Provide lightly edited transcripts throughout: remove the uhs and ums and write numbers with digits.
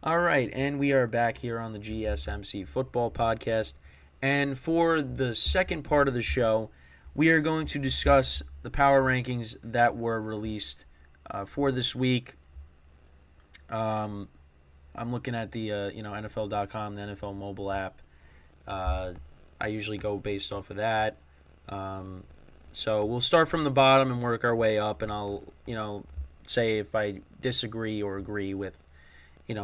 All right, and we are back here on the GSMC Football Podcast. And for the second part of the show, we are going to discuss the power rankings that were released for this week. Um, I'm looking at the NFL.com, the NFL mobile app. I usually go based off of that. Um, so we'll start from the bottom and work our way up, and I'll say if I disagree or agree with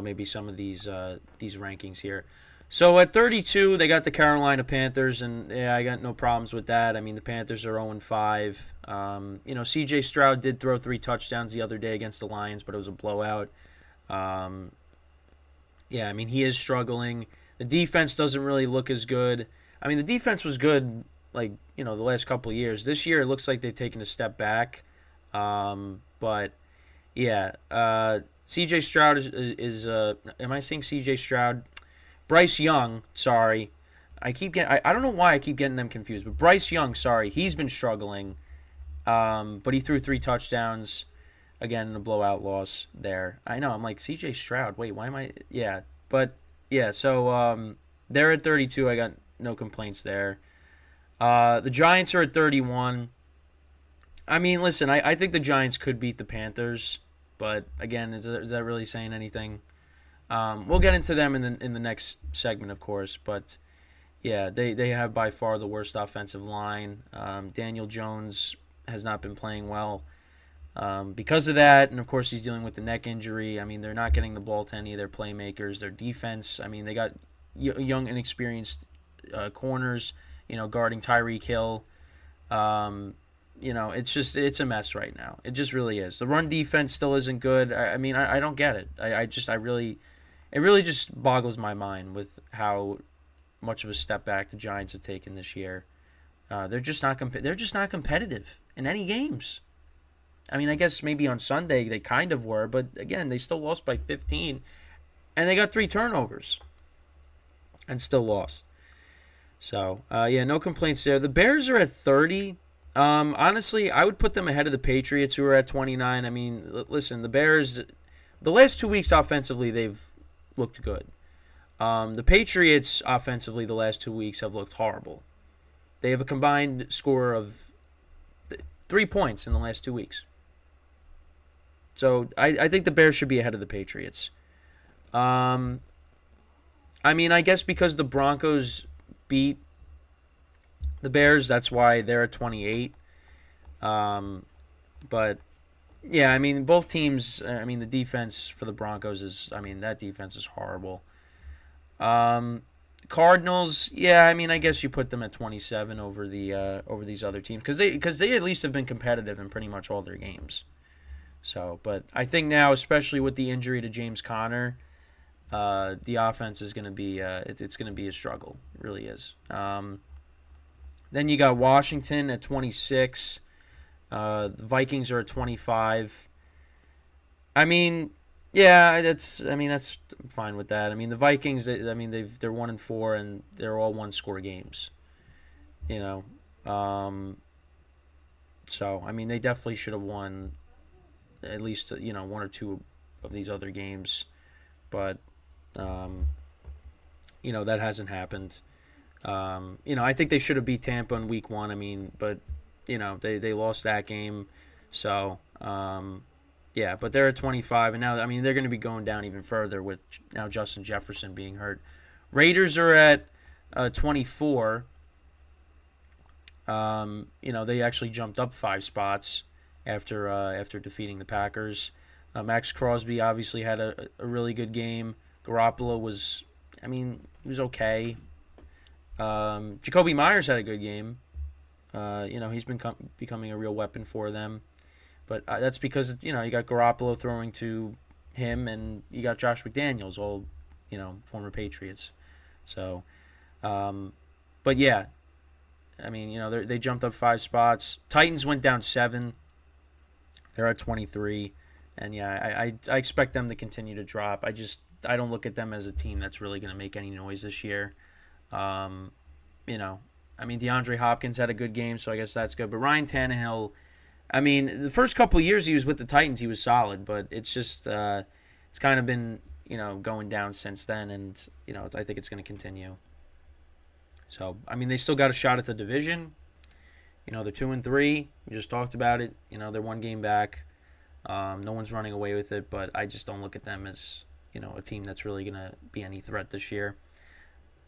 maybe some of these rankings here. So at 32, they got the Carolina Panthers, and yeah, I got no problems with that. I mean, the Panthers are 0-5. C.J. Stroud did throw 3 touchdowns the other day against the Lions, but it was a blowout. Yeah, I mean, he is struggling. The defense doesn't really look as good. I mean, the defense was good, the last couple of years. This year, it looks like they've taken a step back. But, yeah, C.J. Stroud is am I saying C.J. Stroud? Bryce Young, sorry. I don't know why I keep getting them confused, but Bryce Young, sorry, he's been struggling. But he threw 3 touchdowns, again, in a blowout loss there. I know, I'm like, C.J. Stroud, wait, why am I? Yeah, but, yeah, so they're at 32. I got no complaints there. The Giants are at 31. I mean, listen, I think the Giants could beat the Panthers. But again, is that really saying anything? We'll get into them in the next segment, of course. But yeah, they have by far the worst offensive line. Daniel Jones has not been playing well because of that, and of course he's dealing with the neck injury. I mean, they're not getting the ball to any of their playmakers. Their defense, I mean, they got young, inexperienced corners, guarding Tyreek Hill. It's a mess right now. It just really is. The run defense still isn't good. I don't get it. It really just boggles my mind with how much of a step back the Giants have taken this year. They're just not competitive in any games. I mean, I guess maybe on Sunday they kind of were, but again, they still lost by 15, and they got 3 turnovers, and still lost. So no complaints there. The Bears are at 30. Honestly, I would put them ahead of the Patriots, who are at 29. I mean, listen, the Bears, the last 2 weeks offensively, they've looked good. The Patriots offensively, the last 2 weeks have looked horrible. They have a combined score of 3 points in the last 2 weeks. So I think the Bears should be ahead of the Patriots. I mean, I guess because the Broncos beat the Bears, that's why they're at 28. But, yeah, I mean, both teams, the defense for the Broncos that defense is horrible. Cardinals, yeah, I guess you put them at 27 over these other teams because they at least have been competitive in pretty much all their games. So, but I think now, especially with the injury to James Conner, the offense is going to be it's going to be a struggle. It really is. Then you got Washington at 26. The Vikings are at 25. That's I'm fine with that. I mean, the Vikings, they're 1-4 and they're all 1-score games. So they definitely should have won at least 1 or 2 of these other games, but that hasn't happened. I think they should have beat Tampa in week 1. But they lost that game. So, but they're at 25, and now they're going to be going down even further with now Justin Jefferson being hurt. Raiders are at 24. They actually jumped up 5 spots after defeating the Packers. Max Crosby obviously had a really good game. Garoppolo was, he was okay. Jacoby Myers had a good game. He's been becoming a real weapon for them. But that's because, you got Garoppolo throwing to him, and you got Josh McDaniels, all, former Patriots. So, but yeah, they jumped up 5 spots. Titans went down 7. They're at 23. And yeah, I expect them to continue to drop. I don't look at them as a team that's really going to make any noise this year. DeAndre Hopkins had a good game, so I guess that's good. But Ryan Tannehill, the first couple of years he was with the Titans, he was solid, but it's just it's kind of been, going down since then, and I think it's going to continue. So I mean, they still got a shot at the division. They're 2-3. We just talked about it. They're one game back. No one's running away with it, but I just don't look at them as a team that's really going to be any threat this year.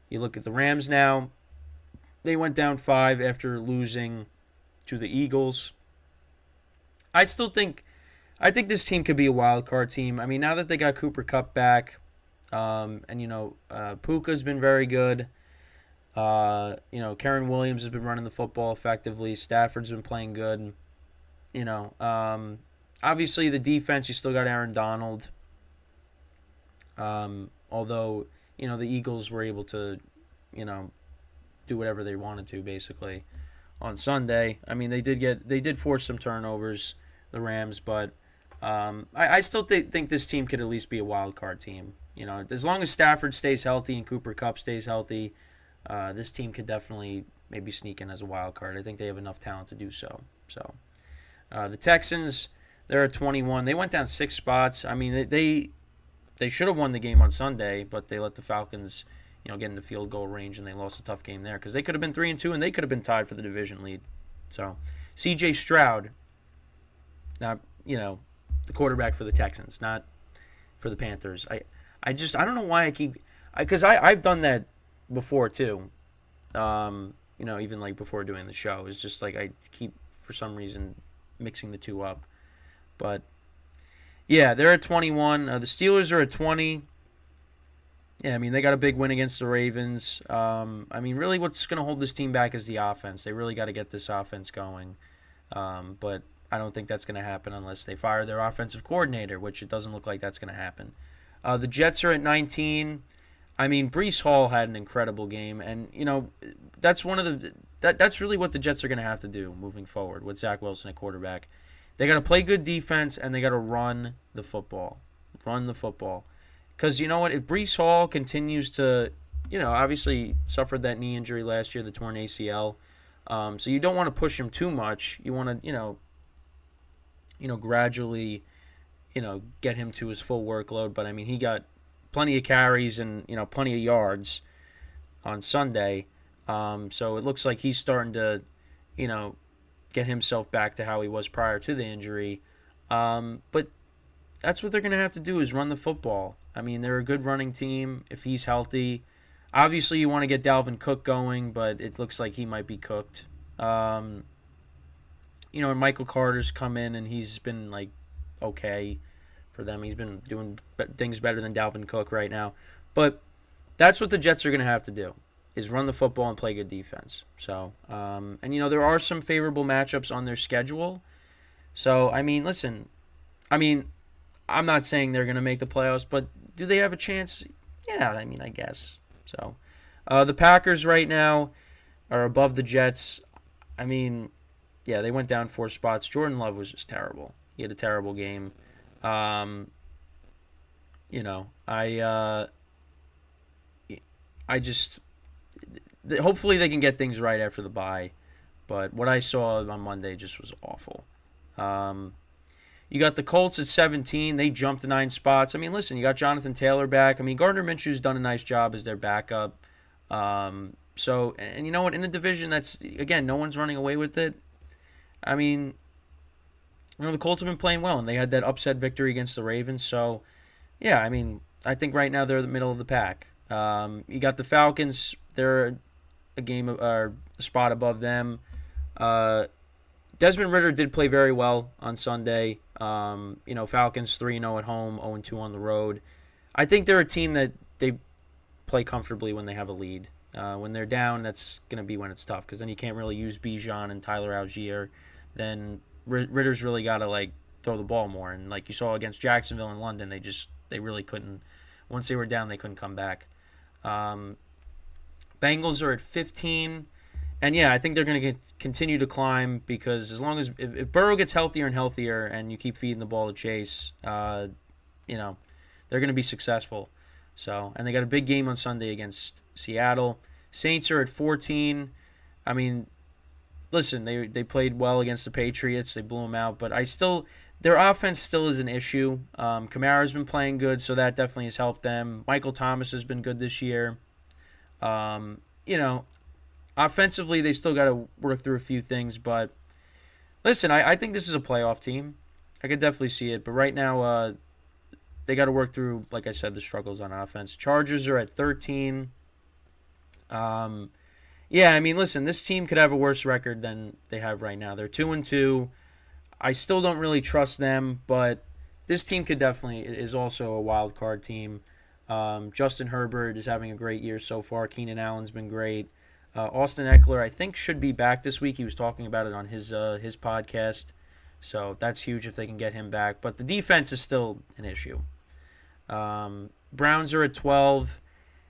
You look at the Rams now. They went down 5 after losing to the Eagles. I think this team could be a wild card team. I mean, now that they got Cooper Kupp back, and Puka's been very good. Karen Williams has been running the football effectively. Stafford's been playing good. Obviously the defense, you still got Aaron Donald. Although, the Eagles were able to, do whatever they wanted to basically on Sunday. I mean, they did force some turnovers, the Rams, but I still think this team could at least be a wild card team. As long as Stafford stays healthy and Cooper Kupp stays healthy, this team could definitely maybe sneak in as a wild card. I think they have enough talent to do so. So the Texans, they're at 21. They went down 6 spots. I mean, they should have won the game on Sunday, but they let the Falcons, get into field goal range, and they lost a tough game there because they could have been 3-2 and they could have been tied for the division lead. So C.J. Stroud, not the quarterback for the Texans, not for the Panthers. I don't know why because I've done that before too. Even like before doing the show, it's just like I keep for some reason mixing the two up. But yeah, they're at 21. The Steelers are at 20. Yeah, I mean, they got a big win against the Ravens. I mean, really what's going to hold this team back is the offense. They really got to get this offense going. But I don't think that's going to happen unless they fire their offensive coordinator, which it doesn't look like that's going to happen. The Jets are at 19. I mean, Breece Hall had an incredible game, and that's that's really what the Jets are going to have to do moving forward with Zach Wilson at quarterback. They got to play good defense, and they got to run the football. Because you know what? If Breece Hall continues to, obviously suffered that knee injury last year, the torn ACL. So you don't want to push him too much. You want to, gradually, get him to his full workload. But, I mean, he got plenty of carries and, plenty of yards on Sunday. So it looks like he's starting to, get himself back to how he was prior to the injury. But that's what they're going to have to do is run the football. I mean, they're a good running team if he's healthy. Obviously, you want to get Dalvin Cook going, but it looks like he might be cooked. And Michael Carter's come in, and he's been, okay for them. He's been doing things better than Dalvin Cook right now. But that's what the Jets are going to have to do, is run the football and play good defense. So, and, there are some favorable matchups on their schedule. So, I mean, listen, I'm not saying they're going to make the playoffs, but do they have a chance? Yeah, I guess. So, the Packers right now are above the Jets. I mean, yeah, they went down 4 spots. Jordan Love was just terrible. He had a terrible game. Hopefully they can get things right after the bye. But what I saw on Monday just was awful. You got the Colts at 17. They jumped 9 spots. I mean, listen, you got Jonathan Taylor back. I mean, Gardner Minshew's done a nice job as their backup. So, and you know what? In a division that's, again, no one's running away with it. I mean, the Colts have been playing well, and they had that upset victory against the Ravens. So, yeah, I mean, I think right now they're the middle of the pack. You got the Falcons. They're a spot above them. Desmond Ridder did play very well on Sunday. Falcons 3-0 at home, 0-2 on the road. I think they're a team that they play comfortably when they have a lead. When they're down, that's going to be when it's tough, because then you can't really use Bijan and Tyler Algier. Then Ritter's really got to throw the ball more. And like you saw against Jacksonville and London, they really couldn't. Once they were down, they couldn't come back. Bengals are at 15. And, yeah, I think they're going to continue to climb, because as long as if Burrow gets healthier and healthier and you keep feeding the ball to Chase, they're going to be successful. So, and they got a big game on Sunday against Seattle. Saints are at 14. I mean, listen, they played well against the Patriots. They blew them out. But Their offense still is an issue. Kamara's been playing good, so that definitely has helped them. Michael Thomas has been good this year. You know, offensively, they still got to work through a few things, but listen, I think this is a playoff team. I could definitely see it, but right now, they got to work through, like I said, the struggles on offense. Chargers are at 13. Yeah, I mean, listen, this team could have a worse record than they have right now. They're 2-2. I still don't really trust them, but this team could definitely is also a wild card team. Justin Herbert is having a great year so far. Keenan Allen's been great. Austin Eckler, I think, should be back this week. He was talking about it on his podcast, so that's huge if they can get him back. But the defense is still an issue. Browns are at 12.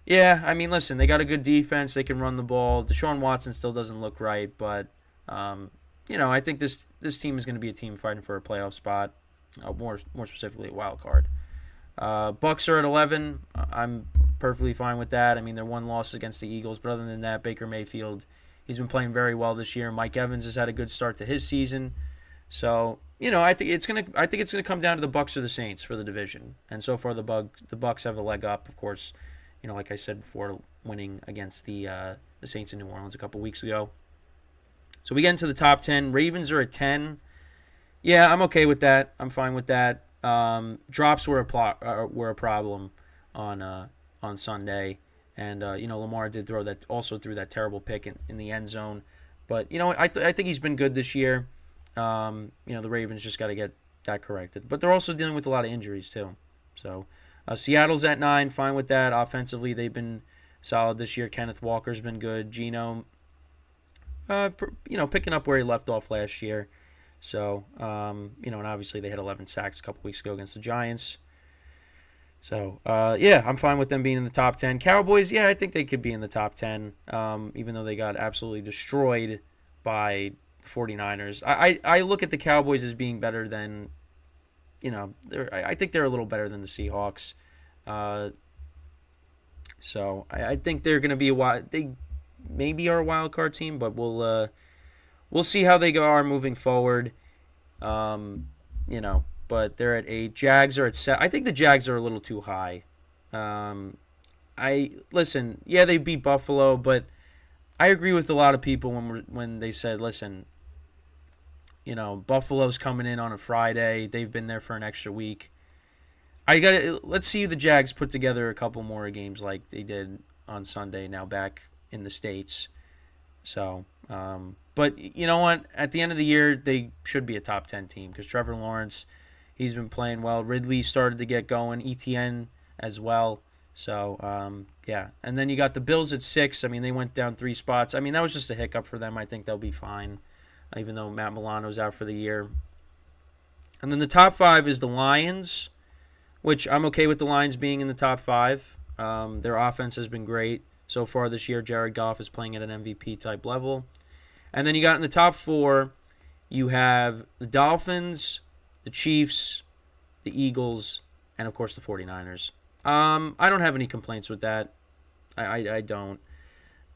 Yeah, I mean, listen, they got a good defense. They can run the ball. Deshaun Watson still doesn't look right, but I think this team is going to be a team fighting for a playoff spot, more specifically a wild card. Bucks are at 11. I'm perfectly fine with that. I mean, they're one loss against the Eagles, but other than that, Baker Mayfield, he's been playing very well this year. Mike Evans has had a good start to his season. So, I think it's gonna come down to the Bucks or the Saints for the division. And so far, the Bucks have a leg up, of course. Like I said before, winning against the Saints in New Orleans a couple weeks ago. So we get into the top 10. Ravens are at 10. Yeah, I'm okay with that. I'm fine with that. Drops were a problem on Sunday, and Lamar did throw that terrible pick in the end zone. But I think he's been good this year. The Ravens just got to get that corrected. But they're also dealing with a lot of injuries too. So Seattle's at 9. Fine with that. Offensively, they've been solid this year. Kenneth Walker's been good. Geno, picking up where he left off last year. So, and obviously they had 11 sacks a couple weeks ago against the Giants. So, I'm fine with them being in the top 10. Cowboys, I think they could be in the top 10, even though they got absolutely destroyed by the 49ers. I look at the Cowboys as being better than, I think they're a little better than the Seahawks. So, I think they're going to be they maybe are a wild card team, but we'll see how they are moving forward. But they're at 8. Jags are at 7. I think the Jags are a little too high. They beat Buffalo, but I agree with a lot of people when they said, listen, Buffalo's coming in on a Friday. They've been there for an extra week. Let's see the Jags put together a couple more games like they did on Sunday, now back in the States. So, but you know what? At the end of the year, they should be a top 10 team because Trevor Lawrence, he's been playing well. Ridley started to get going. ETN as well. So, And then you got the Bills at 6. I mean, they went down 3 spots. I mean, that was just a hiccup for them. I think they'll be fine, even though Matt Milano's out for the year. And then the top 5 is the Lions, which I'm okay with the Lions being in the top 5. Their offense has been great so far this year. Jared Goff is playing at an MVP-type level. And then you got in the top 4, you have the Dolphins, the Chiefs, the Eagles, and, of course, the 49ers. I don't have any complaints with that. I don't.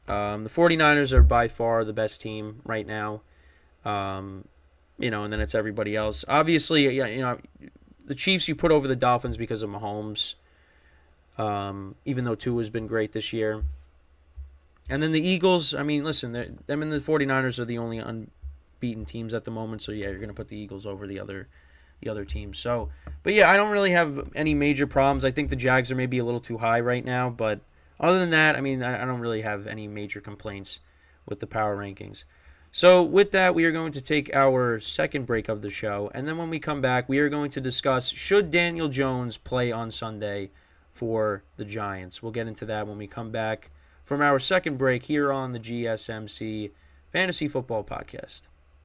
The 49ers are by far the best team right now. And then it's everybody else. Obviously, the Chiefs you put over the Dolphins because of Mahomes, even though Tua has been great this year. And then the Eagles, I mean, listen, them and the 49ers are the only unbeaten teams at the moment. So, you're going to put the Eagles over the other teams. So, but I don't really have any major problems. I think the Jags are maybe a little too high right now. But other than that, I mean, I don't really have any major complaints with the power rankings. So with that, we are going to take our second break of the show. And then when we come back, we are going to discuss, should Daniel Jones play on Sunday for the Giants? We'll get into that when we come back from our second break here on the GSMC Fantasy Football Podcast.